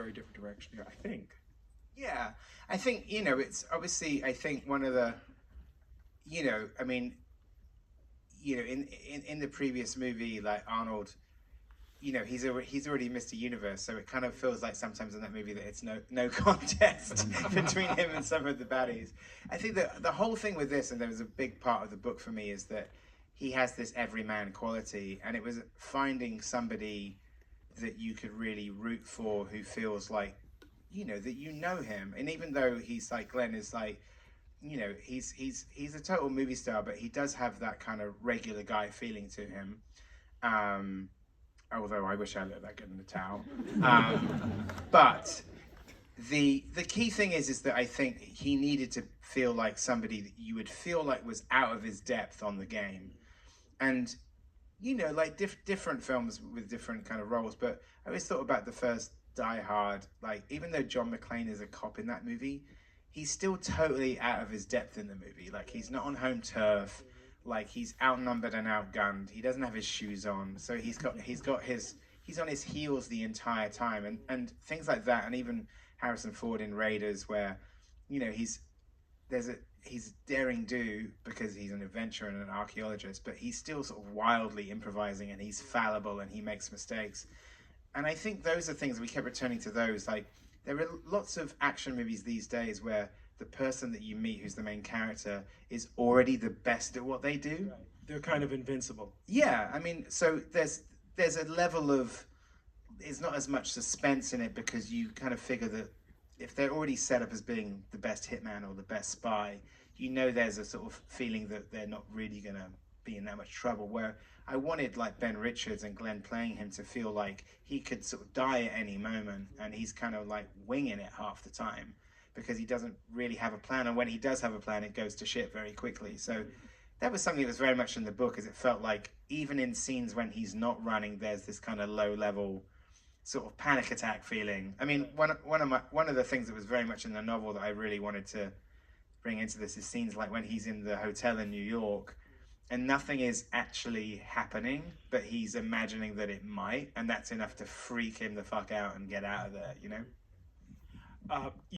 very different direction here, I think. Yeah, I think, it's obviously, I think one of the, I mean, in the previous movie, like Arnold, he's already Mr. Universe, so it kind of feels like sometimes in that movie that it's no contest between him and some of the baddies. I think that the whole thing with this, and there was a big part of the book for me, is that he has this everyman quality, and it was finding somebody that you could really root for, who feels like, that him, and even though he's like, Glenn is like, he's a total movie star, but he does have that kind of regular guy feeling to him. Although I wish I looked that good in the towel. But the key thing is that I think he needed to feel like somebody that you would feel like was out of his depth on the game. And, like different films with different kind of roles, but I always thought about the first Die Hard, like, even though John McClane is a cop in that movie, he's still totally out of his depth in the movie. Like, he's not on home turf. Like, he's outnumbered and outgunned. He doesn't have his shoes on, so he's on his heels the entire time, and things like that. And even Harrison Ford in Raiders, where, he's daring do because he's an adventurer and an archaeologist, but he's still sort of wildly improvising, and he's fallible and he makes mistakes. And I think those are things, we kept returning to those. Like, there are lots of action movies these days where the person that you meet who's the main character is already the best at what they do. Right. They're kind of invincible. Yeah, I mean, so there's a level of, it's not as much suspense in it, because you kind of figure that if they're already set up as being the best hitman or the best spy, there's a sort of feeling that they're not really going to be in that much trouble. Where I wanted, like, Ben Richards and Glenn playing him to feel like he could sort of die at any moment, and he's kind of like winging it half the time, because he doesn't really have a plan, and when he does have a plan, it goes to shit very quickly. So that was something that was very much in the book, as it felt like even in scenes when he's not running, there's this kind of low level sort of panic attack feeling. I mean, one of the things that was very much in the novel that I really wanted to bring into this is scenes like when he's in the hotel in New York and nothing is actually happening, but he's imagining that it might, and that's enough to freak him the fuck out and get out of there,